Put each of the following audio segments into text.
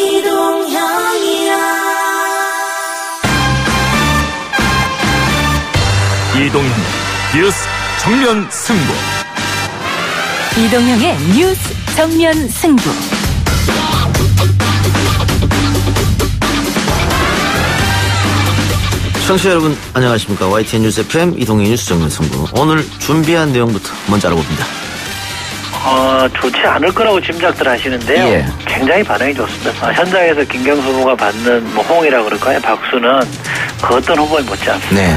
이동형 뉴스 정면 승부. 이동형의 뉴스 정면 승부. 청취자 여러분 안녕하십니까. YTN 뉴스 FM 이동형 뉴스 정면 승부. 오늘 준비한 내용부터 먼저 알아봅니다. 좋지 않을 거라고 짐작들 하시는데요. 예. 굉장히 반응이 좋습니다. 현장에서 김경수 후보가 받는 호응이라고 그럴까요? 박수는 그 어떤 후보에 못지 않습니다. 네.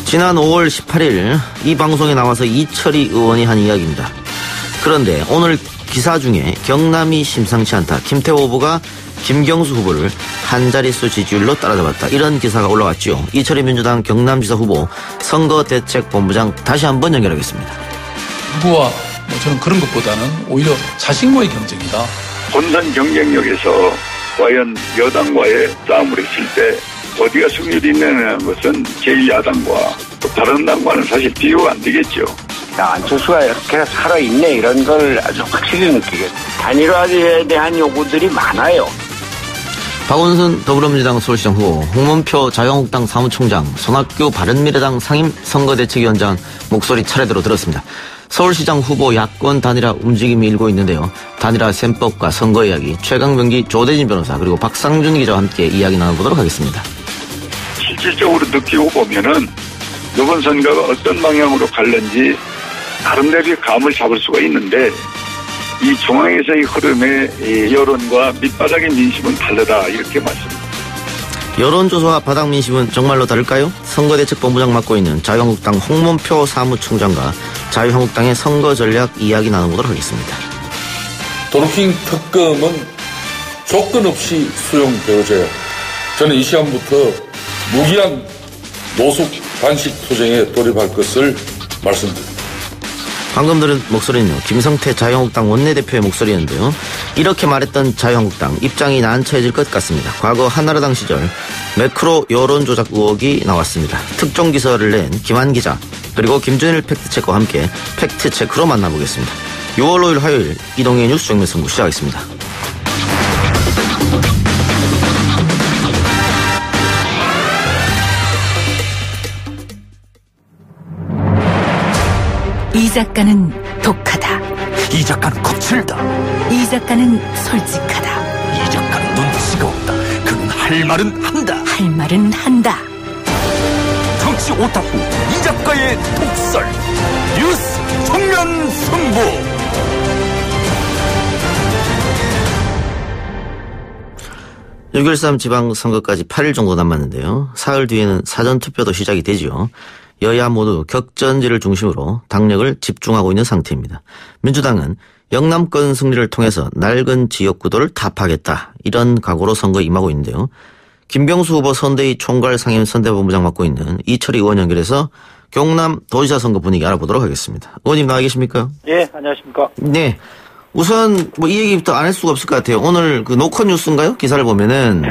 지난 5월 18일 이 방송에 나와서 이철희 의원이 한 이야기입니다. 그런데 오늘 기사 중에 경남이 심상치 않다. 김태호 후보가 김경수 후보를 한 자릿수 지지율로 따라잡았다. 이런 기사가 올라왔죠. 이철희 민주당 경남지사 후보 선거대책본부장 다시 한번 연결하겠습니다. 누구와 저는 그런 것보다는 오히려 자신과의 경쟁이다. 본선 경쟁력에서 과연 여당과의 싸움을 했을 때 어디가 승률이 있느냐는 것은 제1야당과 또 바른당과는 사실 비교가 안 되겠죠. 안철수가 이렇게 살아있네 이런 걸 아주 확실히 느끼겠습니다. 단일화에 대한 요구들이 많아요. 박원순 더불어민주당 서울시장 후보, 홍문표 자유한국당 사무총장, 손학규 바른미래당 상임 선거대책위원장 목소리 차례대로 들었습니다. 서울시장 후보 야권 단일화 움직임이 일고 있는데요. 단일화 셈법과 선거 이야기 최강병기 조대진 변호사 그리고 박상준 기자와 함께 이야기 나눠보도록 하겠습니다. 실질적으로 느끼고 보면은 이번 선거가 어떤 방향으로 갈는지 나름대로의 감을 잡을 수가 있는데 이 중앙에서의 흐름의 여론과 밑바닥의 민심은 다르다 이렇게 말씀드립니다. 여론조사와 바닥 민심은 정말로 다를까요? 선거대책본부장 맡고 있는 자유한국당 홍문표 사무총장과 자유한국당의 선거 전략 이야기 나눠보도록 하겠습니다. 도루킹 특검은 조건 없이 수용되어져요. 저는 이 시간부터 무기한 노숙 단식 투쟁에 돌입할 것을 말씀드립니다. 방금 들은 목소리는요. 김성태 자유한국당 원내대표의 목소리였는데요. 이렇게 말했던 자유한국당 입장이 난처해질 것 같습니다. 과거 한나라당 시절 매크로 여론조작 의혹이 나왔습니다. 특종 기사를 낸 김한 기자 그리고 김준일 팩트체크와 함께 팩트체크로 만나보겠습니다. 6월 5일 화요일 이동의 뉴스 정면 승부 시작하겠습니다. 이 작가는 독하다. 이 작가는 거칠다. 이 작가는 솔직하다. 이 작가는 눈치가 없다. 그는 할 말은 한다. 할 말은 한다. 정치 오타쿠 이 작가의 독설. 뉴스 정면 승부. (6.13) 지방선거까지 8일 정도 남았는데요. 사흘 뒤에는 사전투표도 시작이 되죠. 여야 모두 격전지를 중심으로 당력을 집중하고 있는 상태입니다. 민주당은 영남권 승리를 통해서 낡은 지역구도를 타파하겠다. 이런 각오로 선거에 임하고 있는데요. 김경수 후보 선대위 총괄 상임 선대본부장 맡고 있는 이철희 의원 연결해서 경남 도지사 선거 분위기 알아보도록 하겠습니다. 의원님 나와 계십니까? 예, 안녕하십니까. 네. 우선 이 얘기부터 안 할 수가 없을 것 같아요. 오늘 그 노컷 뉴스인가요? 기사를 보면은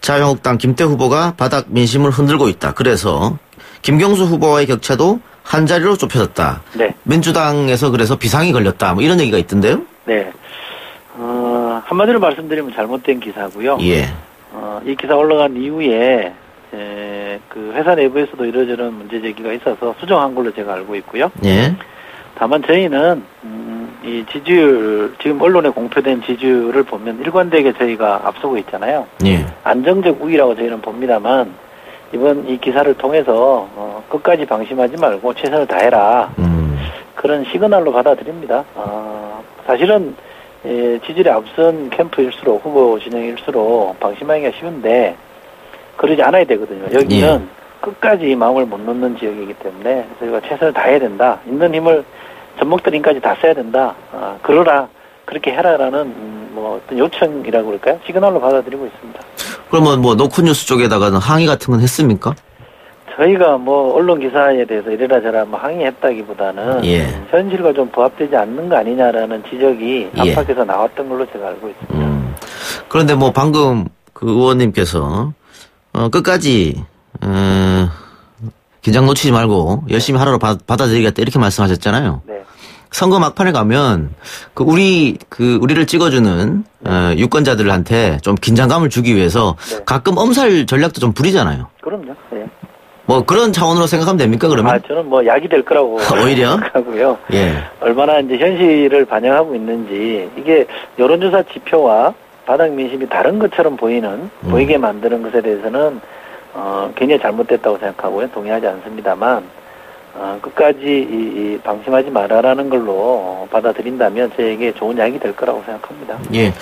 자유한국당 김태 후보가 바닥 민심을 흔들고 있다. 그래서 김경수 후보와의 격차도 한 자리로 좁혀졌다. 네. 민주당에서 그래서 비상이 걸렸다. 이런 얘기가 있던데요? 네. 한마디로 말씀드리면 잘못된 기사고요. 예. 이 기사 올라간 이후에 그 회사 내부에서도 이러저런 문제 제기가 있어서 수정한 걸로 제가 알고 있고요. 예. 다만 저희는 이 지지율 지금 언론에 공표된 지지율을 보면 일관되게 저희가 앞서고 있잖아요. 예. 안정적 우위라고 저희는 봅니다만 이번 이 기사를 통해서 끝까지 방심하지 말고 최선을 다해라. 그런 시그널로 받아들입니다. 사실은 지지율이 앞선 캠프일수록 후보 진영일수록 방심하기가 쉬운데 그러지 않아야 되거든요. 여기는 끝까지 마음을 못 놓는 지역이기 때문에 저희가 최선을 다해야 된다. 있는 힘을 젖먹던 힘까지 다 써야 된다. 그러라. 그렇게 해라라는 어떤 요청이라고 그럴까요? 시그널로 받아들이고 있습니다. 그러면 노컷뉴스 쪽에다가는 항의 같은 건 했습니까? 저희가 언론 기사에 대해서 이래라 저래라 항의했다기보다는 현실과 좀 부합되지 않는 거 아니냐라는 지적이 안팎에서 나왔던 걸로 제가 알고 있습니다. 그런데 방금 그 의원님께서 끝까지 긴장 놓치지 말고 열심히 하라고 받아들이겠다 이렇게 말씀하셨잖아요. 네. 선거 막판에 가면 우리를 찍어주는 유권자들한테 좀 긴장감을 주기 위해서 네. 가끔 엄살 전략도 좀 부리잖아요. 그럼요. 네. 뭐 그런 차원으로 생각하면 됩니까 그러면? 저는 뭐 약이 될 거라고 오히려? 생각하고요. 예. 얼마나 이제 현실을 반영하고 있는지 이게 여론조사 지표와 바닥 민심이 다른 것처럼 보이게 만드는 것에 대해서는 굉장히 잘못됐다고 생각하고요. 동의하지 않습니다만 끝까지 방심하지 말아라는 걸로 받아들인다면 저에게 좋은 약이 될 거라고 생각합니다. 예.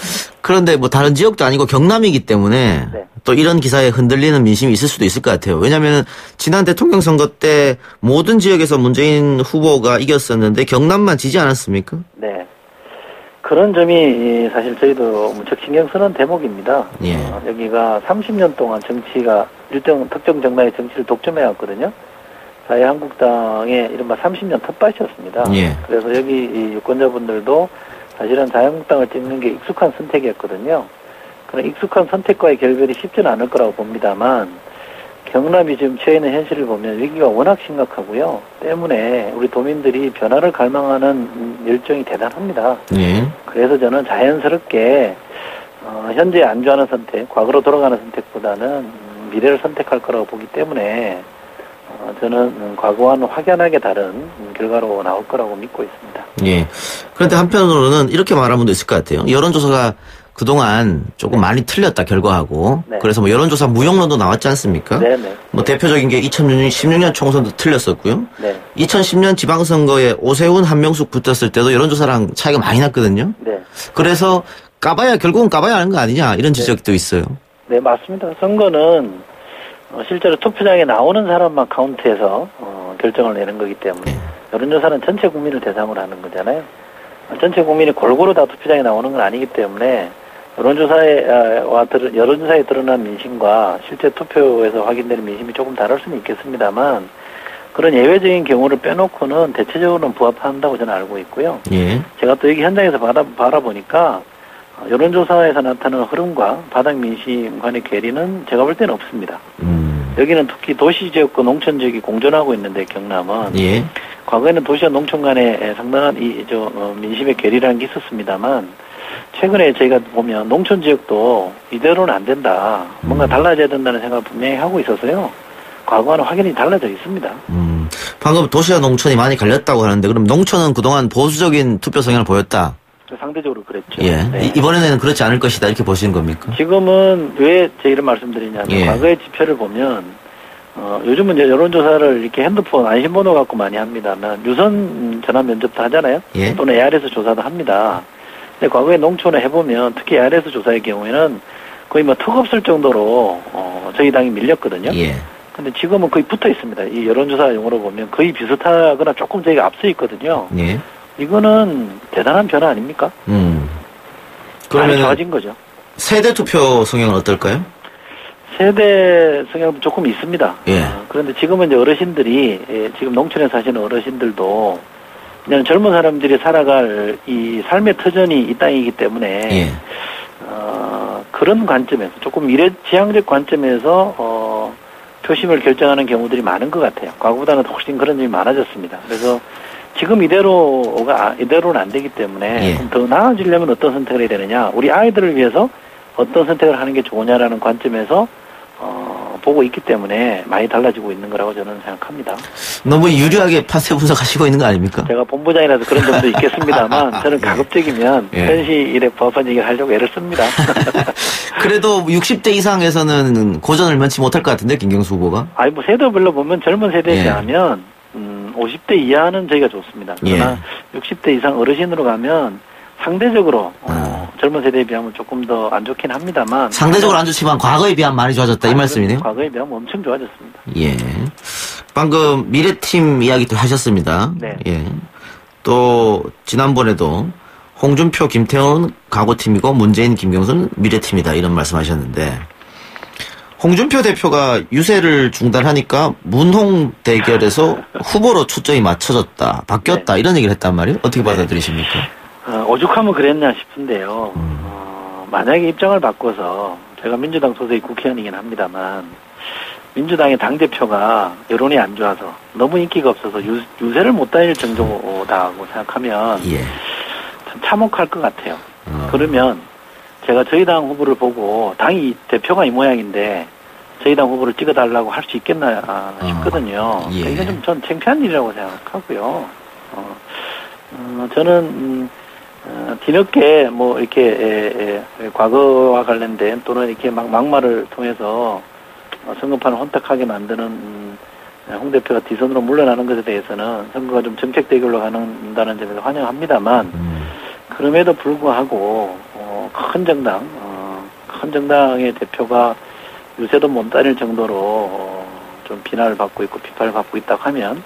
그런데 뭐 다른 지역도 아니고 경남이기 때문에 네. 또 이런 기사에 흔들리는 민심이 있을 수도 있을 것 같아요. 왜냐하면 지난 대통령 선거 때 모든 지역에서 문재인 후보가 이겼었는데 경남만 지지 않았습니까? 네. 그런 점이 사실 저희도 무척 신경 쓰는 대목입니다. 예. 여기가 30년 동안 정치가 특정 정당의 정치를 독점해왔거든요. 자유한국당의 이른바 30년 텃밭이었습니다. 예. 그래서 여기 이 유권자분들도 사실은 자유한국당을 찍는 게 익숙한 선택이었거든요. 그런 익숙한 선택과의 결별이 쉽지는 않을 거라고 봅니다만 경남이 지금 처해 있는 현실을 보면 위기가 워낙 심각하고요. 때문에 우리 도민들이 변화를 갈망하는 열정이 대단합니다. 예. 그래서 저는 자연스럽게 현재 안주하는 선택, 과거로 돌아가는 선택보다는 미래를 선택할 거라고 보기 때문에 저는 과거와는 확연하게 다른 결과로 나올 거라고 믿고 있습니다. 예. 그런데 한편으로는 이렇게 말하는 분도 있을 것 같아요. 여론조사가 그동안 조금 많이 틀렸다 결과하고. 네. 그래서 뭐 여론조사 무용론도 나왔지 않습니까? 네네. 뭐 대표적인 게 2016년 총선도 틀렸었고요. 네. 2010년 지방선거에 오세훈 한명숙 붙었을 때도 여론조사랑 차이가 많이 났거든요. 네. 그래서 결국은 까봐야 하는 거 아니냐 이런 지적도 있어요. 네, 맞습니다. 선거는 실제로 투표장에 나오는 사람만 카운트해서 결정을 내는 거기 때문에 여론조사는 전체 국민을 대상으로 하는 거잖아요. 전체 국민이 골고루 다 투표장에 나오는 건 아니기 때문에 여론조사에 드러난 민심과 실제 투표에서 확인되는 민심이 조금 다를 수는 있겠습니다만 그런 예외적인 경우를 빼놓고는 대체적으로는 부합한다고 저는 알고 있고요. 예. 제가 또 여기 현장에서 바라보니까 여론조사에서 나타나는 흐름과 바닥 민심 간의 괴리는 제가 볼 때는 없습니다. 여기는 특히 도시 지역과 농촌 지역이 공존하고 있는데 경남은 예. 과거에는 도시와 농촌 간에 상당한 민심의 괴리라는 게 있었습니다만 최근에 저희가 보면 농촌 지역도 이대로는 안 된다. 뭔가 달라져야 된다는 생각을 분명히 하고 있어서요. 과거와는 확연히 달라져 있습니다. 방금 도시와 농촌이 많이 갈렸다고 하는데 그럼 농촌은 그동안 보수적인 투표 성향을 보였다. 상대적으로 그랬죠. 예. 네. 이번에는 그렇지 않을 것이다 이렇게 보시는 겁니까? 지금은 왜 제가 이런 말씀드리냐면 예. 과거의 지표를 보면 요즘은 이제 여론조사를 이렇게 핸드폰 안심번호 갖고 많이 합니다만 유선 전화 면접도 하잖아요. 예. 또는 ARS 조사도 합니다. 근데 과거에 농촌에 해보면 특히 ARS 조사의 경우에는 거의 뭐 턱없을 정도로 저희 당이 밀렸거든요. 예. 근데 지금은 거의 붙어 있습니다. 이 여론조사 용어로 보면 거의 비슷하거나 조금 저희가 앞서 있거든요. 예. 이거는 대단한 변화 아닙니까? 많이 그러면 좋아진 거죠. 세대 투표 성향은 어떨까요? 세대 성향도 조금 있습니다. 예. 그런데 지금은 이제 어르신들이 지금 농촌에 사시는 어르신들도 그냥 젊은 사람들이 살아갈 이 삶의 터전이 이 땅이기 때문에 예. 그런 관점에서 조금 미래지향적 관점에서 표심을 결정하는 경우들이 많은 것 같아요. 과거보다는 훨씬 그런 점이 많아졌습니다. 그래서 지금 이대로는 안 되기 때문에 예. 그럼 더 나아지려면 어떤 선택을 해야 되느냐, 우리 아이들을 위해서 어떤 선택을 하는 게 좋으냐라는 관점에서 보고 있기 때문에 많이 달라지고 있는 거라고 저는 생각합니다. 너무 유리하게 파세 분석하시고 있는 거 아닙니까? 제가 본부장이라서 그런 점도 있겠습니다만 저는 가급적이면 예. 현실에 부합한 얘기를 하려고 애를 씁니다. 그래도 60대 이상에서는 고전을 면치 못할 것 같은데 김경수 후보가? 아니 뭐 세대별로 보면 젊은 세대에 예. 비하면 50대 이하는 저희가 좋습니다. 그러나 60대 이상 어르신으로 가면 상대적으로 젊은 세대에 비하면 조금 더 안 좋긴 합니다만 상대적으로 안 좋지만 과거에 비하면 많이 좋아졌다 이 말씀이네요. 과거에 비하면 엄청 좋아졌습니다. 예. 방금 미래팀 이야기도 하셨습니다. 네. 예. 또 지난번에도 홍준표, 김태훈 과거팀이고 문재인, 김경수는 미래팀이다 이런 말씀하셨는데 홍준표 대표가 유세를 중단하니까 문홍 대결에서 후보로 초점이 맞춰졌다, 바뀌었다 이런 얘기를 했단 말이에요. 어떻게 받아들이십니까? 오죽하면 그랬나 싶은데요. 만약에 입장을 바꿔서 제가 민주당 소속의 국회의원이긴 합니다만 민주당의 당대표가 여론이 안 좋아서 너무 인기가 없어서 유세를 못 다닐 정도다고 생각하면 예. 참 참혹할 것 같아요. 그러면 제가 저희 당 후보를 보고 당이 대표가 이 모양인데 저희 당 후보를 찍어달라고 할 수 있겠나 싶거든요. 예. 이건 좀 전 창피한 일이라고 생각하고요. 저는 뒤늦게 뭐 이렇게 과거와 관련된 또는 이렇게 막말을 통해서 선거판을 혼탁하게 만드는 홍 대표가 뒷선으로 물러나는 것에 대해서는 선거가 좀 정책 대결로 가는다는 점에서 환영합니다만 그럼에도 불구하고 큰 정당의 대표가 유세도 못 다닐 정도로 좀 비난을 받고 있고 비판을 받고 있다고 하면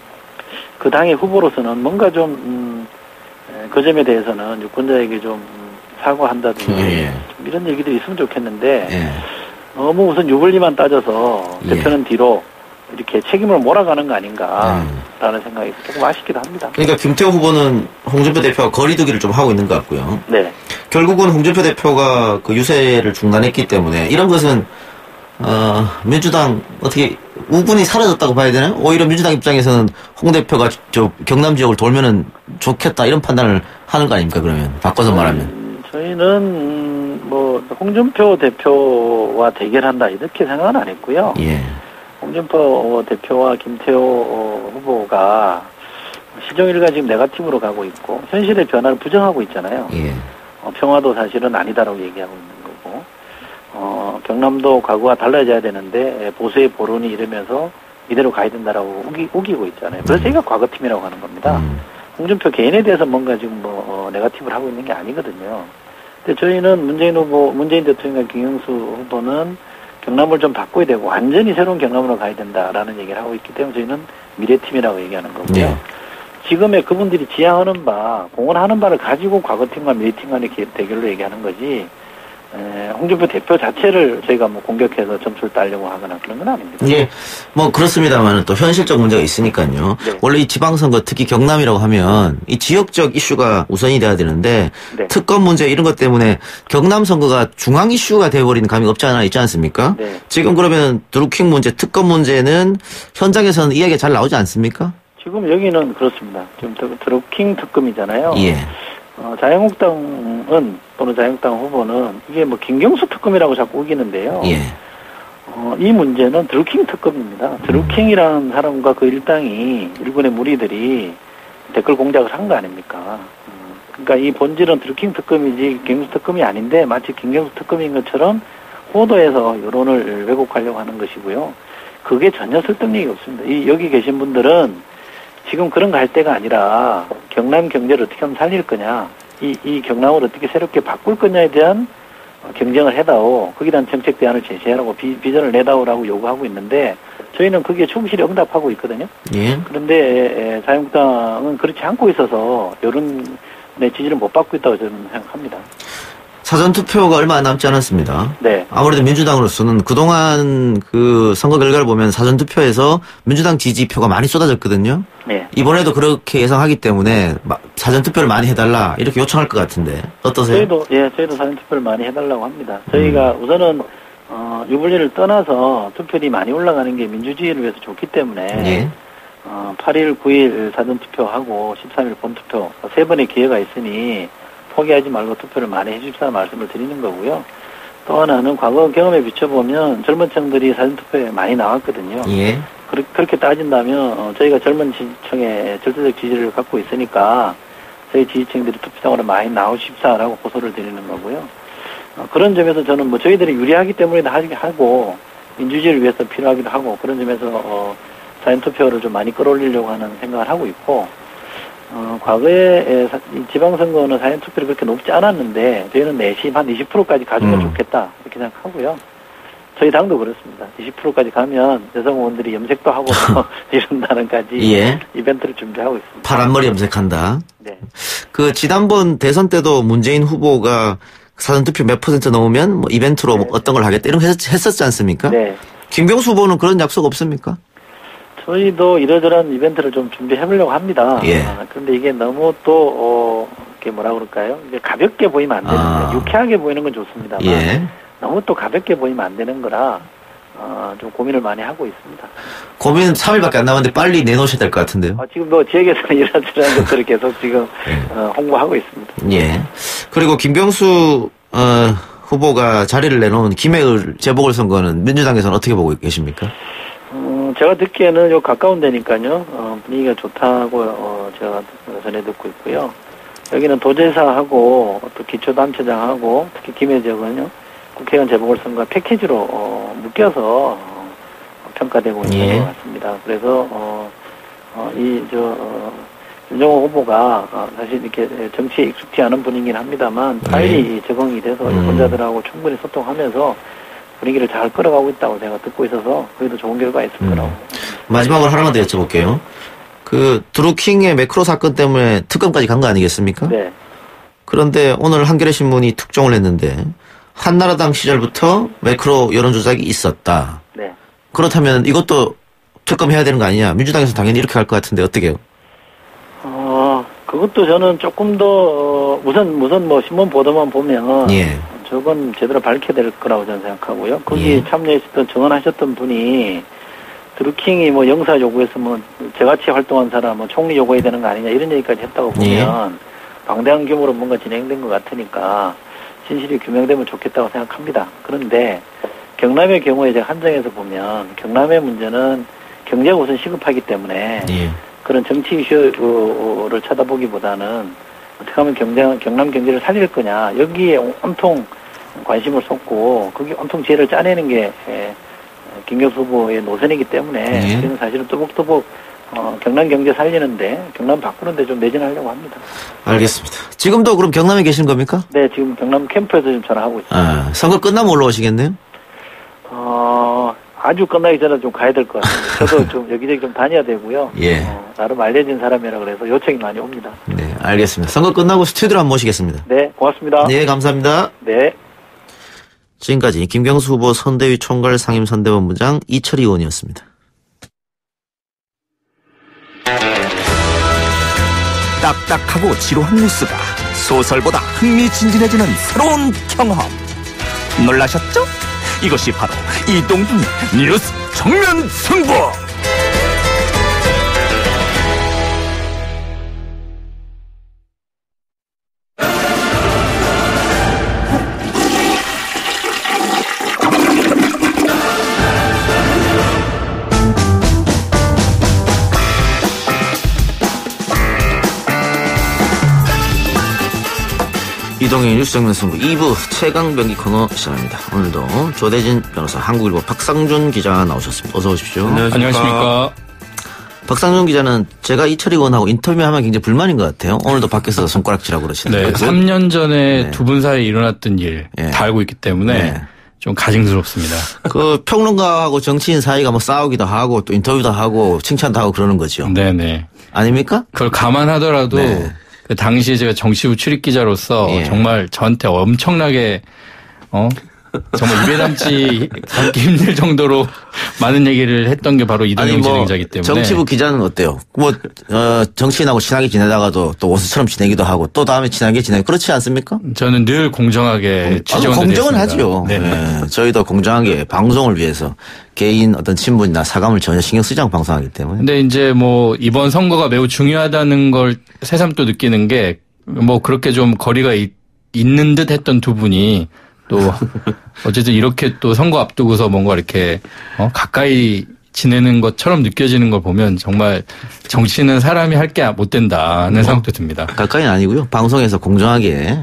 그 당의 후보로서는 뭔가 좀 그 점에 대해서는 유권자에게 좀 사과한다든지 예. 좀 이런 얘기들이 있으면 좋겠는데 예. 너무 우선 유불리만 따져서 대표는 뒤로 이렇게 책임을 몰아가는 거 아닌가라는 생각이 조금 아쉽기도 합니다. 그러니까 김태호 후보는 홍준표 대표가 거리두기를 좀 하고 있는 것 같고요. 네. 결국은 홍준표 대표가 그 유세를 중단했기 때문에 이런 것은 민주당 어떻게 우군이 사라졌다고 봐야 되나요? 오히려 민주당 입장에서는 홍 대표가 저 경남 지역을 돌면은 좋겠다 이런 판단을 하는 거 아닙니까? 그러면 바꿔서 말하면 저희는 뭐 홍준표 대표와 대결한다 이렇게 생각은 안 했고요. 예. 홍준표 대표와 김태호 후보가 시종일관 지금 네거티브로 가고 있고 현실의 변화를 부정하고 있잖아요. 예. 평화도 사실은 아니다라고 얘기하고 있는 거고 경남도 과거와 달라져야 되는데 보수의 보론이 이러면서 이대로 가야 된다라고 우기고 있잖아요. 그래서 저희가 과거팀이라고 하는 겁니다. 홍준표 개인에 대해서 뭔가 지금 네거티브를 하고 있는 게 아니거든요. 근데 저희는 문재인 대통령과 김경수 후보는 경남을 좀 바꿔야 되고 완전히 새로운 경남으로 가야 된다라는 얘기를 하고 있기 때문에 저희는 미래팀이라고 얘기하는 거고요. 네. 지금의 그분들이 지향하는 바, 공헌하는 바를 가지고 과거팀과 미래팀 간의 대결로 얘기하는 거지 홍준표 대표 자체를 저희가 뭐 공격해서 점수를 따려고 하거나 그런 건 아닙니다. 예, 뭐 그렇습니다만 또 현실적 문제가 있으니까요. 네. 원래 이 지방선거 특히 경남이라고 하면 이 지역적 이슈가 우선이 돼야 되는데 네. 특검 문제 이런 것 때문에 경남 선거가 중앙 이슈가 돼버리는 감이 없지 않아 있지 않습니까? 네. 지금 그러면 드루킹 문제, 특검 문제는 현장에서는 이야기가 잘 나오지 않습니까? 지금 여기는 그렇습니다. 지금 드루킹 특검이잖아요. 예. 자유한국당은 또는 자유한국당 후보는 이게 뭐 김경수 특검이라고 자꾸 우기는데요. 예. 이 문제는 드루킹 특검입니다. 드루킹이라는 사람과 그 일군의 무리들이 댓글 공작을 한 거 아닙니까? 그러니까 이 본질은 드루킹 특검이지 김경수 특검이 아닌데 마치 김경수 특검인 것처럼 호도에서 여론을 왜곡하려고 하는 것이고요. 그게 전혀 설득력이 없습니다. 여기 계신 분들은 지금 그런 거 할 때가 아니라 경남 경제를 어떻게 하면 살릴 거냐, 이 경남을 어떻게 새롭게 바꿀 거냐에 대한 경쟁을 해다오, 거기에 대한 정책 대안을 제시하라고 비전을 내다오라고 요구하고 있는데 저희는 거기에 충실히 응답하고 있거든요. 예. 그런데 자유한국당은 그렇지 않고 있어서 여론의 지지를 못 받고 있다고 저는 생각합니다. 사전투표가 얼마 남지 않았습니다. 네. 아무래도 민주당으로서는 그동안 그 선거 결과를 보면 사전투표에서 민주당 지지표가 많이 쏟아졌거든요. 네. 이번에도 그렇게 예상하기 때문에 사전투표를 많이 해달라 이렇게 요청할 것 같은데 어떠세요? 저희도 사전투표를 많이 해달라고 합니다. 저희가 우선은 유불리를 떠나서 투표율이 많이 올라가는 게 민주주의를 위해서 좋기 때문에 예. 8일, 9일 사전투표하고 13일 본투표 3번의 기회가 있으니 포기하지 말고 투표를 많이 해주십사 말씀을 드리는 거고요. 또 하나는 과거 경험에 비춰보면 젊은 층들이 사전투표에 많이 나왔거든요. 예. 그렇게 따진다면 저희가 젊은 지지층의 절대적 지지를 갖고 있으니까 저희 지지층들이 투표장으로 많이 나오십사라고 호소를 드리는 거고요. 그런 점에서 저는 뭐 저희들이 유리하기 때문에 하고 민주주의를 위해서 필요하기도 하고 그런 점에서 사전투표를 좀 많이 끌어올리려고 하는 생각을 하고 있고 과거에 지방선거는 사전투표율이 그렇게 높지 않았는데 저희는 내심 한 20%까지 가주면 좋겠다 이렇게 생각하고요. 저희 당도 그렇습니다. 20%까지 가면 여성 의원들이 염색도 하고 이런다는까지 예. 이벤트를 준비하고 있습니다. 파란머리 염색한다. 네. 그 지난번 대선 때도 문재인 후보가 사전투표 몇 % 넘으면 뭐 이벤트로 뭐 어떤 걸 하겠다 이런 거 했었지 않습니까? 네. 김경수 후보는 그런 약속 없습니까? 저희도 이러저런 이벤트를 좀 준비해보려고 합니다. 예. 그런데 이게 너무 또 이게 뭐라 그럴까요? 이게 가볍게 보이면 안 되는데 유쾌하게 보이는 건 좋습니다만 예. 너무 또 가볍게 보이면 안 되는 거라 좀 고민을 많이 하고 있습니다. 고민 3일밖에 안 남았는데 빨리 내놓으셔야 될 것 같은데요. 지금 뭐 지역에서는 이런저런 것들을 계속 지금 홍보하고 있습니다. 예. 그리고 김경수 후보가 자리를 내놓은 김해을 재보궐선거는 민주당에서는 어떻게 보고 계십니까? 제가 듣기에는 요 가까운 데니까요. 분위기가 좋다고 제가 전해 듣고 있고요. 여기는 도지사하고 또 기초단체장하고 특히 김해 지역은요. 국회의원 재보궐선거 패키지로 묶여서 평가되고 있는 것 같습니다. 그래서 윤정호 후보가 사실 이렇게 정치에 익숙지 않은 분이긴 합니다만 빨리 적응이 돼서 유권자들하고 충분히 소통하면서 분위기를 잘 끌어가고 있다고 제가 듣고 있어서 그래도 좋은 결과가 있을 거라고. 마지막으로 하나만 더 여쭤볼게요. 그 드루킹의 매크로 사건 때문에 특검까지 간 거 아니겠습니까? 네. 그런데 오늘 한겨레 신문이 특종을 했는데 한나라당 시절부터 매크로 여론조작이 있었다. 네. 그렇다면 이것도 특검해야 되는 거 아니냐? 민주당에서 당연히 이렇게 할 것 같은데 어떻게 해요? 그것도 저는 조금 더 우선 뭐 신문 보도만 보면 예. 저건 제대로 밝혀야 될 거라고 저는 생각하고요. 거기에 참여했던 증언하셨던 분이 드루킹이 뭐 영사 요구해서 뭐 저같이 활동한 사람 뭐 총리 요구해야 되는 거 아니냐 이런 얘기까지 했다고 보면 방대한 규모로 뭔가 진행된 것 같으니까 진실이 규명되면 좋겠다고 생각합니다. 그런데 경남의 경우에 제가 한정해서 보면 경남의 문제는 경제가 우선 시급하기 때문에 그런 정치 이슈를 쳐다보기보다는 어떻게 하면 경남 경제를 살릴 거냐 여기에 온통 관심을 쏟고 거기 온통 지혜를 짜내는 게 김경수 후보의 노선이기 때문에 저는 사실은 또복또복 경남 경제 살리는데 경남 바꾸는데 좀 매진하려고 합니다. 알겠습니다. 지금도 그럼 경남에 계신 겁니까? 네, 지금 경남 캠프에서 지금 전화하고 있습니다. 선거 끝나면 올라오시겠네요? 아주 끝나기 전에 좀 가야 될 것 같습니다. 저도 좀 여기저기 좀 다녀야 되고요. 나름 알려진 사람이라 그래서 요청이 많이 옵니다. 네, 알겠습니다. 선거 끝나고 스튜디오로 한번 모시겠습니다. 네, 고맙습니다. 네, 감사합니다. 네. 지금까지 김경수 후보 선대위 총괄 상임선대본부장 이철희 의원이었습니다. 딱딱하고 지루한 뉴스가 소설보다 흥미진진해지는 새로운 경험. 놀라셨죠? 이것이 바로 이동준의 뉴스 정면 승부. 이동의 뉴스 정면 승부 2부 최강병기 코너 시작합니다. 오늘도 조대진 변호사, 한국일보 박상준 기자 나오셨습니다. 어서 오십시오. 안녕하십니까. 박상준 기자는 제가 이철희 의원하고 인터뷰하면 굉장히 불만인 것 같아요. 오늘도 밖에서 손가락질하고 그러시는데. 네, 3년 전에 두 분 사이에 일어났던 일 다 알고 있기 때문에 좀 가증스럽습니다. 그 평론가하고 정치인 사이가 뭐 싸우기도 하고 또 인터뷰도 하고 칭찬도 하고 그러는 거죠. 네네. 아닙니까? 그걸 감안하더라도 그 당시에 제가 정치부 출입기자로서 정말 저한테 엄청나게 정말 입에 담기 힘들 정도로 많은 얘기를 했던 게 바로 이동영 진행자이기 때문에. 정치부 기자는 어때요? 정치인하고 친하게 지내다가도 또 원수처럼 지내기도 하고 또 다음에 친하게 지내고 그렇지 않습니까? 저는 늘 공정하게 취재원들 공정은 하죠. 네. 저희도 공정하게 방송을 위해서 개인 어떤 친분이나 사감을 전혀 신경 쓰지 않고 방송하기 때문에. 근데 이제 뭐 이번 선거가 매우 중요하다는 걸 새삼 또 느끼는 게 뭐 그렇게 좀 거리가 있는 듯 했던 두 분이 또 어쨌든 이렇게 또 선거 앞두고서 뭔가 이렇게 가까이 지내는 것처럼 느껴지는 걸 보면 정말 정치는 사람이 할 게 못 된다는 생각도 듭니다. 가까이는 아니고요. 방송에서 공정하게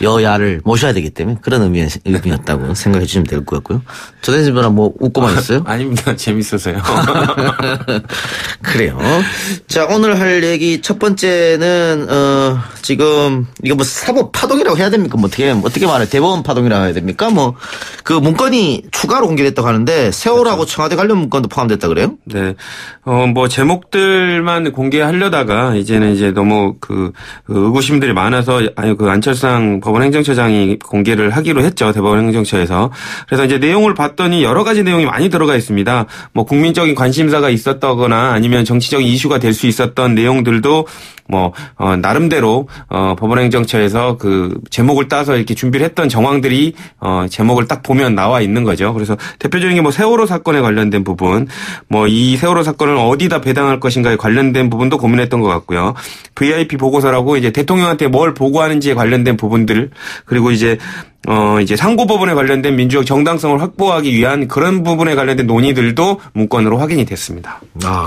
여야를 모셔야 되기 때문에 그런 의미였다고 생각해 주시면 될 것 같고요. 조대진 변호사 뭐 웃고만 있어요? 아닙니다. 재밌어서요. 그래요. 자, 오늘 할 얘기 첫 번째는 지금 이거 뭐 사법 파동이라고 해야 됩니까? 뭐 어떻게 말해? 대법원 파동이라고 해야 됩니까? 뭐 그 문건이 추가로 공개됐다고 하는데 세월하고 청와대 관련 문건도 포함됐다 그래요? 네. 뭐 제목들만 공개하려다가 이제는 너무 의구심들이 많아서 안철상 법원행정처장이 공개를 하기로 했죠. 대법원행정처에서. 그래서 이제 내용을 봤더니 여러 가지 내용이 많이 들어가 있습니다. 뭐 국민적인 관심사가 있었다거나 아니면 정치적인 이슈가 될 수 있었던 내용들도 나름대로 법원행정처에서 그 제목을 따서 이렇게 준비를 했던 정황들이 제목을 딱 보면 나와 있는 거죠. 그래서 대표적인 게 세월호 사건에 관련된 부분, 이 세월호 사건을 어디다 배당할 것인가에 관련된 부분도 고민했던 것 같고요. VIP 보고서라고 이제 대통령한테 뭘 보고하는지에 관련된 부분들, 그리고 이제 상고법원에 관련된 민주적 정당성을 확보하기 위한 그런 부분에 관련된 논의들도 문건으로 확인이 됐습니다.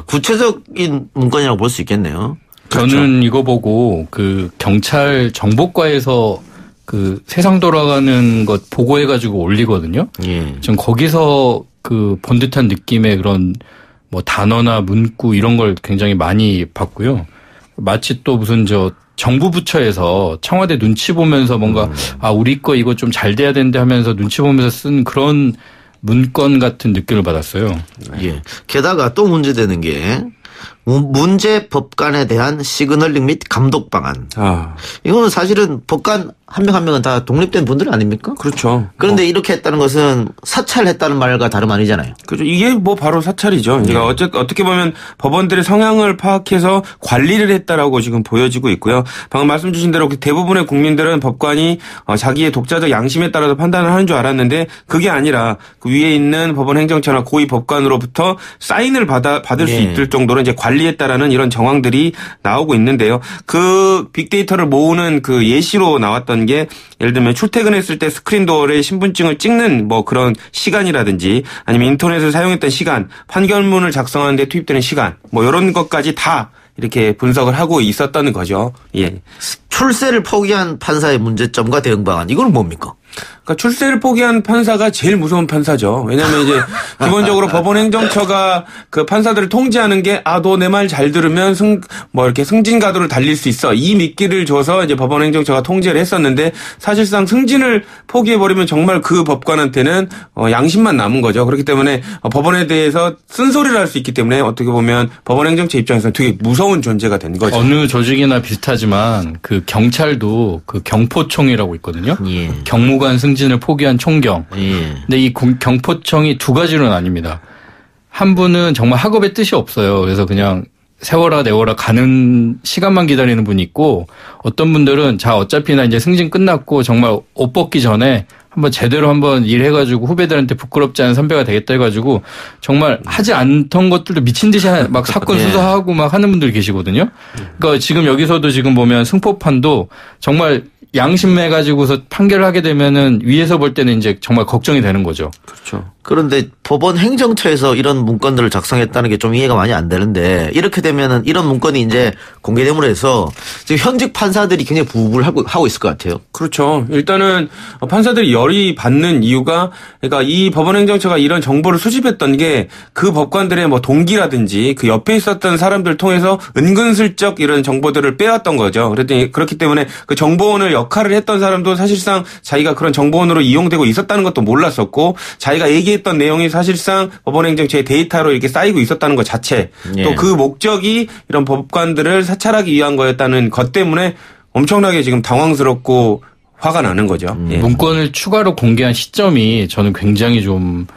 구체적인 문건이라고 볼 수 있겠네요. 저는 그렇죠. 이거 보고 그 경찰 정보과에서 그 세상 돌아가는 것 보고해가지고 올리거든요. 예. 전 거기서 그 본 듯한 느낌의 그런 단어나 문구 이런 걸 굉장히 많이 봤고요. 마치 또 무슨 정부 부처에서 청와대 눈치 보면서 뭔가 우리 거 이거 좀 잘 돼야 되는데 하면서 눈치 보면서 쓴 그런 문건 같은 느낌을 받았어요. 예. 게다가 또 문제되는 게 문제 법관에 대한 시그널링 및 감독 방안. 이거는 사실은 법관 한 명 한 명은 다 독립된 분들 아닙니까? 그렇죠. 그런데 이렇게 했다는 것은 사찰했다는 말과 다름 아니잖아요. 그렇죠. 이게 바로 사찰이죠. 그러니까 어떻게 보면 법원들의 성향을 파악해서 관리를 했다라고 지금 보여지고 있고요. 방금 말씀 주신 대로 대부분의 국민들은 법관이 자기의 독자적 양심에 따라서 판단을 하는 줄 알았는데 그게 아니라 그 위에 있는 법원 행정처나 고위 법관으로부터 사인을 받을 수 있을 정도로 이제 관리했다라는 이런 정황들이 나오고 있는데요. 그 빅데이터를 모으는 그 예시로 나왔던 게 예를 들면 출퇴근했을 때 스크린도어에 신분증을 찍는 그런 시간이라든지 아니면 인터넷을 사용했던 시간, 판결문을 작성하는 데 투입되는 시간, 이런 것까지 다 이렇게 분석을 하고 있었다는 거죠. 예. 출세를 포기한 판사의 문제점과 대응 방안, 이건 뭡니까? 그러니까 출세를 포기한 판사가 제일 무서운 판사죠. 왜냐하면 이제 기본적으로 법원 행정처가 그 판사들을 통제하는 게 너 내 말 잘 들으면 이렇게 승진가도를 달릴 수 있어. 이 미끼를 줘서 이제 법원 행정처가 통제를 했었는데 사실상 승진을 포기해버리면 정말 그 법관한테는 양심만 남은 거죠. 그렇기 때문에 법원에 대해서 쓴소리를 할 수 있기 때문에 어떻게 보면 법원 행정처 입장에서는 되게 무서운 존재가 된 거죠. 어느 조직이나 비슷하지만 그 경찰도 그 경포총이라고 있거든요. 예. 경무관 승진을 포기한 총경. 예. 근데 이 경포청이 두 가지로 나뉩니다. 한 분은 정말 학업의 뜻이 없어요. 그래서 그냥 세워라 내워라 가는 시간만 기다리는 분이 있고, 어떤 분들은 어차피 나 이제 승진 끝났고 정말 옷 벗기 전에 한번 제대로 한번 일해가지고 후배들한테 부끄럽지 않은 선배가 되겠다 해가지고 정말 하지 않던 것들도 미친 듯이 막 사건 수사하고 막 하는 분들이 계시거든요. 그러니까 지금 여기서도 지금 보면 승포판도 정말 양심해가지고서 판결을 하게 되면은 위에서 볼 때는 이제 정말 걱정이 되는 거죠. 그렇죠. 그런데 법원 행정처에서 이런 문건들을 작성했다는 게 좀 이해가 많이 안 되는데, 이렇게 되면은 이런 문건이 이제 공개됨으로 해서 지금 현직 판사들이 굉장히 부부를 하고 있을 것 같아요. 그렇죠. 일단은 판사들이 열이 받는 이유가, 그러니까 이 법원 행정처가 이런 정보를 수집했던 게 그 법관들의 동기라든지 그 옆에 있었던 사람들 통해서 은근슬쩍 이런 정보들을 빼왔던 거죠. 그렇기 때문에 그 정보원을 역할을 했던 사람도 사실상 자기가 그런 정보원으로 이용되고 있었다는 것도 몰랐었고, 자기가 얘기했던 내용이 사실상 법원 행정처의 데이터로 이렇게 쌓이고 있었다는 것 자체, 또 그 목적이 이런 법관들을 사찰하기 위한 거였다는 것 때문에 엄청나게 지금 당황스럽고 화가 나는 거죠. 예. 문건을 추가로 공개한 시점이 저는 굉장히 좀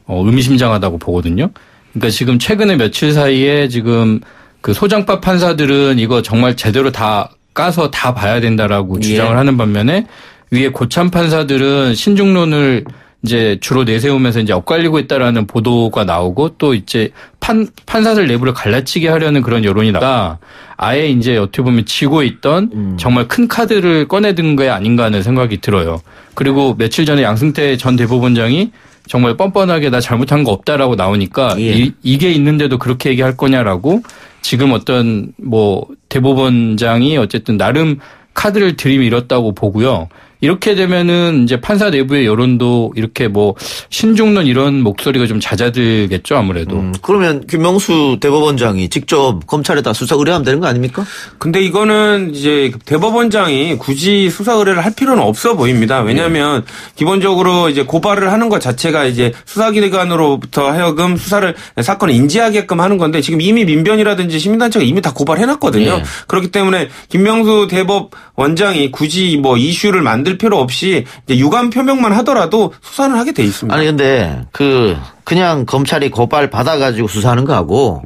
의미심장하다고 보거든요. 그러니까 지금 최근에 며칠 사이에 지금 그 소장파 판사들은 이거 정말 제대로 다 까서 다 봐야 된다라고 주장을 하는 반면에, 위에 고참 판사들은 신중론을 이제 주로 내세우면서 이제 엇갈리고 있다라는 보도가 나오고, 또 이제 판사들 내부를 갈라치게 하려는 그런 여론이 나가 아예 이제 어떻게 보면 지고 있던 정말 큰 카드를 꺼내든 게 아닌가 하는 생각이 들어요. 그리고 며칠 전에 양승태 전 대법원장이 정말 뻔뻔하게 나 잘못한 거 없다라고 나오니까 이게 있는데도 그렇게 얘기할 거냐라고, 지금 어떤 대법원장이 어쨌든 나름 카드를 들이밀었다고 보고요. 이렇게 되면은 이제 판사 내부의 여론도 이렇게 신중론 이런 목소리가 좀 잦아들겠죠, 아무래도. 그러면 김명수 대법원장이 직접 검찰에다 수사 의뢰하면 되는 거 아닙니까? 근데 이거는 이제 대법원장이 굳이 수사 의뢰를 할 필요는 없어 보입니다. 왜냐하면 기본적으로 이제 고발을 하는 것 자체가 이제 수사기관으로부터 하여금 사건을 인지하게끔 하는 건데, 지금 이미 민변이라든지 시민단체가 이미 다 고발해놨거든요. 그렇기 때문에 김명수 대법원장이 굳이 이슈를 만들 필요 없이 이제 유감 표명만 하더라도 수사는 하게 돼 있습니다. 아니 근데 그냥 검찰이 고발 받아가지고 수사하는 거하고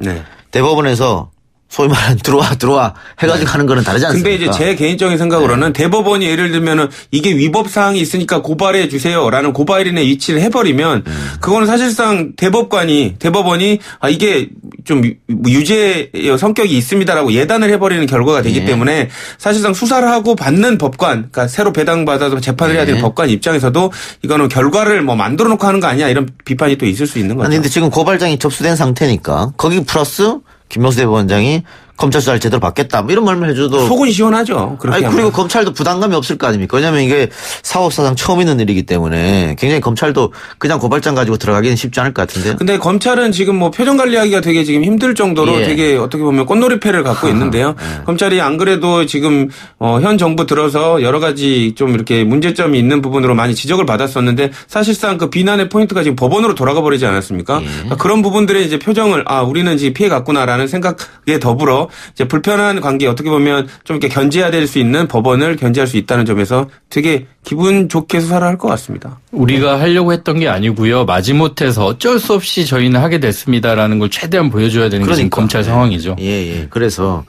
대법원에서 소위 말하는 들어와 해가지고 하는 거는 다르지 않습니까? 근데 이제 제 개인적인 생각으로는 대법원이 예를 들면은 이게 위법 사항이 있으니까 고발해 주세요라는 고발인의 위치를 해버리면 그거는 사실상 대법원이 이게 좀 유죄 성격이 있습니다라고 예단을 해버리는 결과가 되기 때문에 사실상 수사를 하고 받는 법관, 그러니까 새로 배당받아서 재판을 해야 되는 법관 입장에서도 이거는 결과를 뭐 만들어 놓고 하는 거 아니야 이런 비판이 또 있을 수 있는 거죠. 아니 근데 지금 고발장이 접수된 상태니까 거기 플러스 김명수 대법원장이 검찰 수사를 제대로 받겠다. 뭐 이런 말만 해줘도. 속은 시원하죠. 그렇게 아니, 그리고 검찰도 부담감이 없을 거 아닙니까? 왜냐하면 이게 사법사상 처음 있는 일이기 때문에 굉장히 검찰도 그냥 고발장 가지고 들어가기는 쉽지 않을 것 같은데요. 근데 검찰은 지금 뭐 표정 관리하기가 되게 지금 힘들 정도로 되게 어떻게 보면 꽃놀이패를 갖고 있는데요. 검찰이 안 그래도 지금 현 정부 들어서 여러 가지 좀 이렇게 문제점이 있는 부분으로 많이 지적을 받았었는데 사실상 그 비난의 포인트가 지금 법원으로 돌아가 버리지 않았습니까? 그러니까 그런 부분들의 이제 표정을 우리는 지금 피해 갔구나라는 생각에 더불어 이제 불편한 관계 어떻게 보면 좀 이렇게 견제해야 될 수 있는 법원을 견제할 수 있다는 점에서 되게 기분 좋게 수사를 할 것 같습니다. 우리가 하려고 했던 게 아니고요. 마지못해서 어쩔 수 없이 저희는 하게 됐습니다라는 걸 최대한 보여줘야 되는 게 지금 검찰 상황이죠. 예. 그래서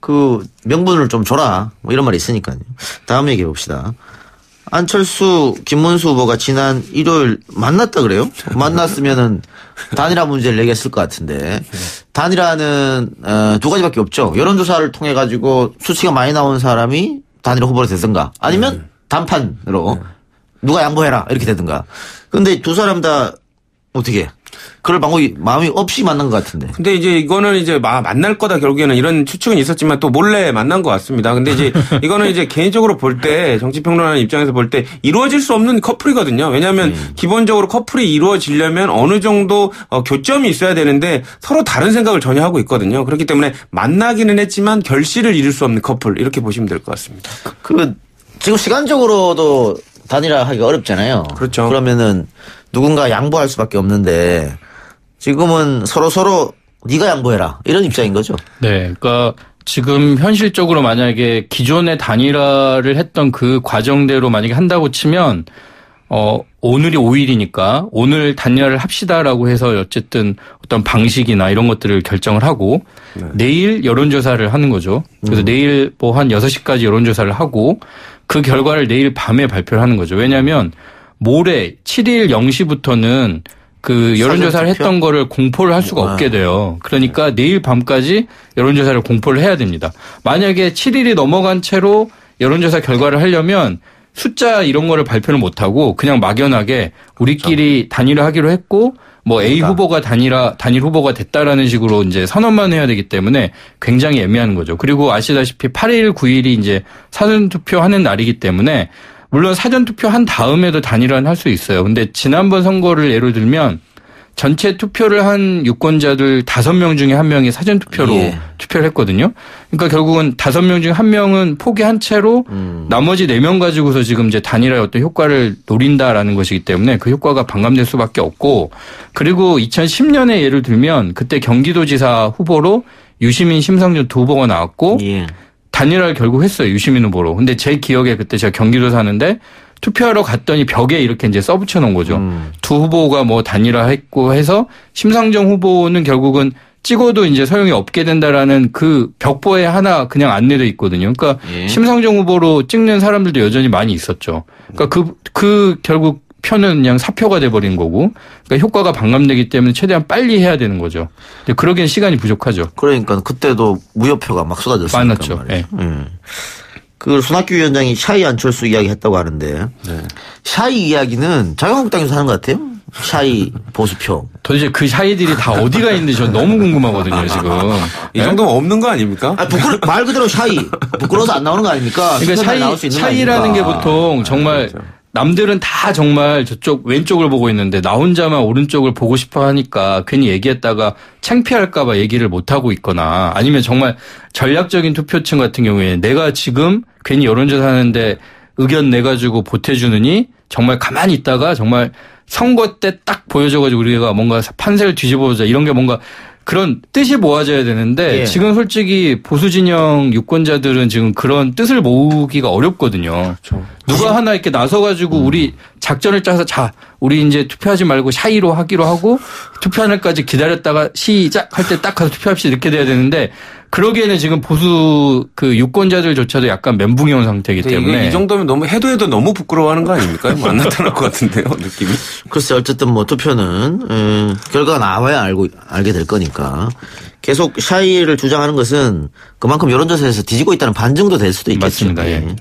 그 명분을 좀 줘라. 뭐 이런 말이 있으니까요. 다음 얘기해 봅시다. 안철수, 김문수 후보가 지난 일요일 만났다 그래요? 만났으면은 단일화 문제를 얘기했을 것 같은데 단일화는 두 가지밖에 없죠. 여론조사를 통해 가지고 수치가 많이 나온 사람이 단일화 후보로 되든가 아니면 단판으로 누가 양보해라 이렇게 되든가. 근데 두 사람 다 어떻게 그럴 방법이 마음이 없이 만난 것 같은데. 근데 이제 이거는 이제 만날 거다 결국에는 이런 추측은 있었지만 또 몰래 만난 것 같습니다. 근데 이제 이거는 이제 개인적으로 볼 때 정치평론하는 입장에서 볼 때 이루어질 수 없는 커플이거든요. 왜냐하면 기본적으로 커플이 이루어지려면 어느 정도 교점이 있어야 되는데 서로 다른 생각을 전혀 하고 있거든요. 그렇기 때문에 만나기는 했지만 결실을 이룰 수 없는 커플 이렇게 보시면 될 것 같습니다. 지금 시간적으로도 단일화하기가 어렵잖아요. 그렇죠. 그러면은 누군가 양보할 수밖에 없는데 지금은 서로 네가 양보해라 이런 입장인 거죠. 네, 그러니까 지금 현실적으로 만약에 기존의 단일화를 했던 그 과정대로 만약에 한다고 치면 오늘이 5일이니까 오늘 단일화를 합시다라고 해서 어쨌든 어떤 방식이나 이런 것들을 결정을 하고 내일 여론조사를 하는 거죠. 그래서 내일 뭐 한 6시까지 여론조사를 하고 그 결과를 내일 밤에 발표를 하는 거죠. 왜냐하면 모레 7일 0시부터는 그 여론조사를 했던 거를 공포를 할 수가 없게 돼요. 그러니까 내일 밤까지 여론조사를 공포를 해야 됩니다. 만약에 7일이 넘어간 채로 여론조사 결과를 하려면 숫자 이런 거를 발표를 못하고 그냥 막연하게 우리끼리 단일화 하기로 했고 뭐 A 후보가 단일 후보가 됐다라는 식으로 이제 선언만 해야 되기 때문에 굉장히 애매한 거죠. 그리고 아시다시피 8일, 9일이 이제 사전투표하는 날이기 때문에 물론 사전투표 한 다음에도 단일화는 할 수 있어요. 근데 지난번 선거를 예로 들면 전체 투표를 한 유권자들 5명 중에 1명이 사전투표로 투표를 했거든요. 그러니까 결국은 5명 중에 1명은 포기한 채로 나머지 4명 가지고서 지금 이제 단일화의 어떤 효과를 노린다라는 것이기 때문에 그 효과가 반감될 수밖에 없고 그리고 2010년에 예를 들면 그때 경기도지사 후보로 유시민, 심상정 두 후보가 나왔고 단일화를 결국 했어요. 유시민 후보로. 근데 제 기억에 그때 제가 경기도 사는데 투표하러 갔더니 벽에 이렇게 이제 써붙여 놓은 거죠. 두 후보가 뭐 단일화 했고 해서 심상정 후보는 결국은 찍어도 이제 소용이 없게 된다라는 그 벽보에 하나 그냥 안내돼 있거든요. 그러니까 심상정 후보로 찍는 사람들도 여전히 많이 있었죠. 그러니까 그 결국 표는 그냥 사표가 돼버린 거고, 그러니까 효과가 반감되기 때문에 최대한 빨리 해야 되는 거죠. 근데 그러기엔 시간이 부족하죠. 그러니까 그때도 무효표가 막 쏟아졌으니까 많았죠. 네. 그 손학규 위원장이 샤이 안철수 이야기 했다고 하는데 샤이 이야기는 자유한국당에서 하는 것 같아요. 샤이 보수표. 도대체 그 샤이들이 다 어디가 있는지 전 너무 궁금하거든요, 지금. 이 정도면 없는 거 아닙니까? 말 그대로 샤이. 부끄러워서 안 나오는 거 아닙니까? 그러니까 샤이라는 게 보통 정말 남들은 다 정말 저쪽 왼쪽을 보고 있는데 나 혼자만 오른쪽을 보고 싶어 하니까 괜히 얘기했다가 창피할까 봐 얘기를 못하고 있거나 아니면 정말 전략적인 투표층 같은 경우에 내가 지금 괜히 여론조사 하는데 의견 내가지고 보태주느니 정말 가만히 있다가 정말 선거 때 딱 보여줘가지고 우리가 뭔가 판세를 뒤집어보자 이런 게 뭔가 그런 뜻이 모아져야 되는데 지금 솔직히 보수 진영 유권자들은 지금 그런 뜻을 모으기가 어렵거든요. 그렇죠. 누가 하나 이렇게 나서가지고 우리 작전을 짜서 자 우리 이제 투표하지 말고 샤이로 하기로 하고 투표하는 날까지 기다렸다가 시작할 때 딱 가서 투표합시다 이렇게 돼야 되는데 그러기에는 지금 보수 그 유권자들조차도 약간 멘붕이 온 상태이기 때문에 이 정도면 너무 해도 너무 부끄러워하는 거 아닙니까? 안 나타날 것 같은데요, 느낌이. 글쎄 어쨌든 뭐 투표는 결과가 나와야 알게 될 거니까 계속 샤이를 주장하는 것은 그만큼 여론조사에서 뒤지고 있다는 반증도 될 수도 있겠죠. 맞습니다. 예.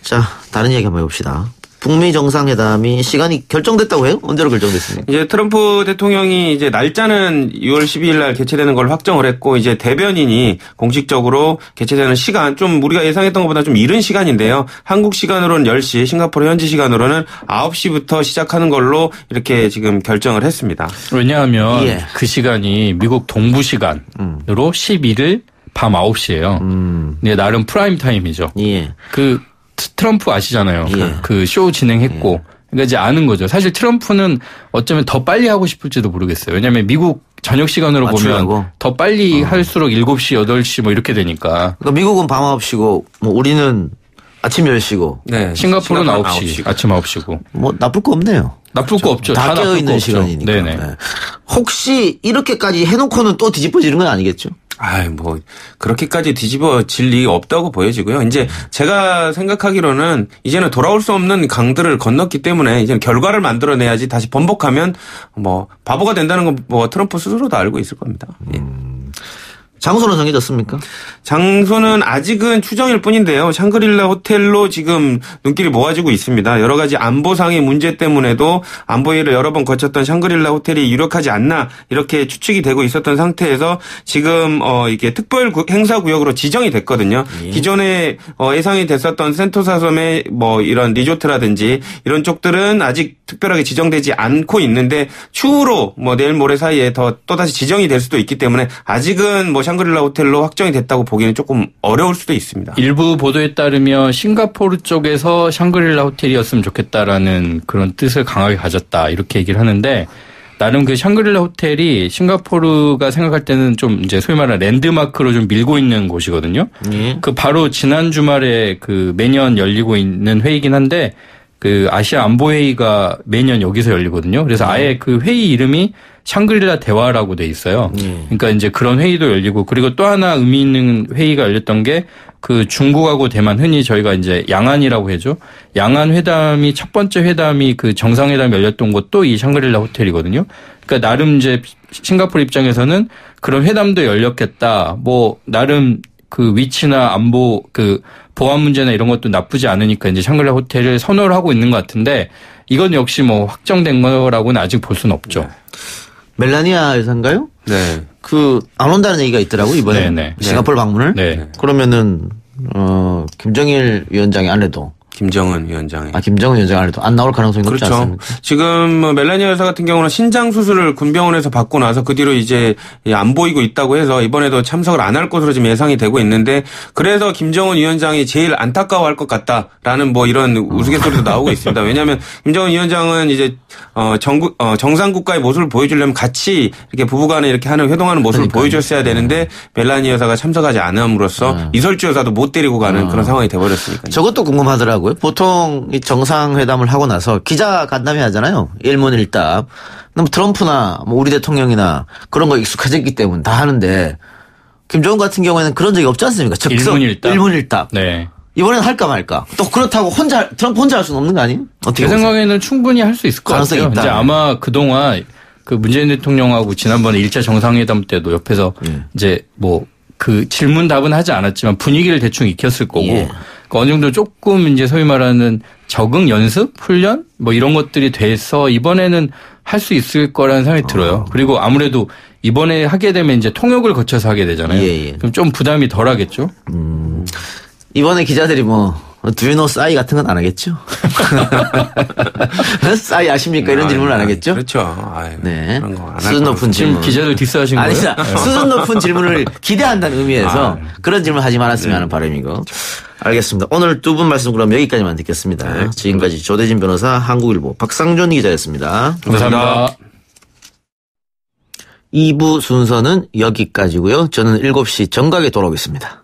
자, 다른 얘기 한번 해봅시다. 북미 정상회담이 시간이 결정됐다고 해요? 언제로 결정됐습니까? 이제 트럼프 대통령이 이제 날짜는 6월 12일 날 개최되는 걸 확정을 했고 이제 대변인이 공식적으로 개최되는 시간 좀 우리가 예상했던 것보다 좀 이른 시간인데요. 한국 시간으로는 10시, 싱가포르 현지 시간으로는 9시부터 시작하는 걸로 이렇게 지금 결정을 했습니다. 왜냐하면 그 시간이 미국 동부 시간으로 11일 밤 9시예요. 나름 프라임 타임이죠. 그 트럼프 아시잖아요. 그 쇼 진행했고. 그러니까 이제 아는 거죠. 사실 트럼프는 어쩌면 더 빨리 하고 싶을지도 모르겠어요. 왜냐하면 미국 저녁 시간으로 보면 더 빨리 할수록 7시, 8시 뭐 이렇게 되니까. 그러니까 미국은 밤 9시고 뭐 우리는 아침 10시고. 네. 싱가포르는 9시. 아침 9시고. 뭐 나쁠 거 없네요. 나쁠 거 없죠. 다 깨어있는 시간이니까. 네네. 네. 혹시 이렇게까지 해놓고는 또 뒤집어지는 건 아니겠죠? 뭐 그렇게까지 뒤집어질 리가 없다고 보여지고요. 이제 제가 생각하기로는 이제는 돌아올 수 없는 강들을 건넜기 때문에 이제는 결과를 만들어내야지 다시 번복하면 뭐 바보가 된다는 건 뭐 트럼프 스스로도 알고 있을 겁니다. 장소는 정해졌습니까? 장소는 아직은 추정일 뿐인데요. 샹그릴라 호텔로 지금 눈길이 모아지고 있습니다. 여러 가지 안보상의 문제 때문에도 안보회의를 여러 번 거쳤던 샹그릴라 호텔이 유력하지 않나 이렇게 추측이 되고 있었던 상태에서 지금 이게 특별 행사 구역으로 지정이 됐거든요. 기존에 예상이 됐었던 센토사 섬의 뭐 이런 리조트라든지 이런 쪽들은 아직 특별하게 지정되지 않고 있는데 추후로 뭐 내일 모레 사이에 또다시 지정이 될 수도 있기 때문에 아직은 뭐 샹그릴라 호텔로 확정이 됐다고 보기는 조금 어려울 수도 있습니다. 일부 보도에 따르면 싱가포르 쪽에서 샹그릴라 호텔이었으면 좋겠다라는 그런 뜻을 강하게 가졌다 이렇게 얘기를 하는데 나름 그 샹그릴라 호텔이 싱가포르가 생각할 때는 좀 이제 소위 말하는 랜드마크로 좀 밀고 있는 곳이거든요. 그 바로 지난 주말에 그 매년 열리고 있는 회의긴 한데 그 아시아 안보회의가 매년 여기서 열리거든요. 그래서 아예 그 회의 이름이 샹그릴라 대화라고 돼 있어요. 그러니까 이제 그런 회의도 열리고 그리고 또 하나 의미 있는 회의가 열렸던 게 그 중국하고 대만 흔히 저희가 이제 양안이라고 해죠. 양안 회담이 첫 번째 회담이 그 정상회담이 열렸던 곳도 이 샹그릴라 호텔이거든요. 그러니까 나름 이제 싱가포르 입장에서는 그런 회담도 열렸겠다. 뭐 나름 그 위치나 안보 그 보안 문제나 이런 것도 나쁘지 않으니까 이제 샹그릴라 호텔을 선호를 하고 있는 것 같은데 이건 역시 뭐 확정된 거라고는 아직 볼 수는 없죠. 멜라니아 여사인가요? 네. 안 온다는 얘기가 있더라고 이번에 싱가포르 방문을. 네. 그러면은 김정일 위원장의 아내도. 김정은 위원장이. 김정은 위원장 아래도 안 나올 가능성이 높지 그렇죠. 않습니까? 지금 뭐 멜라니아 여사 같은 경우는 신장 수술을 군병원에서 받고 나서 그 뒤로 이제 안 보이고 있다고 해서 이번에도 참석을 안 할 것으로 지금 예상이 되고 있는데 그래서 김정은 위원장이 제일 안타까워할 것 같다라는 뭐 이런 우스갯소리도 나오고 있습니다. 왜냐하면 김정은 위원장은 이제 정상 국가의 모습을 보여주려면 같이 이렇게 부부간에 이렇게 하는 회동하는 모습을 보여줬어야 되는데 멜라니아 여사가 참석하지 않음으로써 이설주 여사도 못 데리고 가는 그런 상황이 돼버렸으니까. 저것도 궁금하더라고요. 보통 이 정상회담을 하고 나서 기자 간담회 하잖아요. 일문일답. 그럼 트럼프나 뭐 우리 대통령이나 그런 거 익숙해졌기 때문에 다 하는데 김정은 같은 경우에는 그런 적이 없지 않습니까? 일문일답. 네. 이번에는 할까 말까. 또 그렇다고 트럼프 혼자 할 수는 없는 거 아니에요? 어떻게 제 생각에는 충분히 할 수 있을 것 같아요. 있다. 이제 아마 그동안 그 문재인 대통령하고 지난번에 1차 정상회담 때도 옆에서 이제 뭐 그 질문 답은 하지 않았지만 분위기를 대충 익혔을 거고 그러니까 어느 정도 조금 이제 소위 말하는 적응 연습, 훈련 뭐 이런 것들이 돼서 이번에는 할 수 있을 거라는 생각이 들어요. 그리고 아무래도 이번에 하게 되면 이제 통역을 거쳐서 하게 되잖아요. 그럼 좀 부담이 덜하겠죠. 이번에 기자들이 뭐 두유노 싸이 같은 건 안 하겠죠? 싸이 아십니까? 이런 질문을 안 하겠죠? 그렇죠. 네. 그런 거 안 할 수준 높은 질문. 기자들 디스하신 거예요? 아니다. 수준 높은 질문을 기대한다는 의미에서 그런 질문 하지 말았으면 하는 바람이고. 알겠습니다. 오늘 두 분 말씀 그럼 여기까지만 듣겠습니다. 지금까지 조대진 변호사, 한국일보 박상존 기자였습니다. 감사합니다. 2부 순서는 여기까지고요. 저는 7시 정각에 돌아오겠습니다.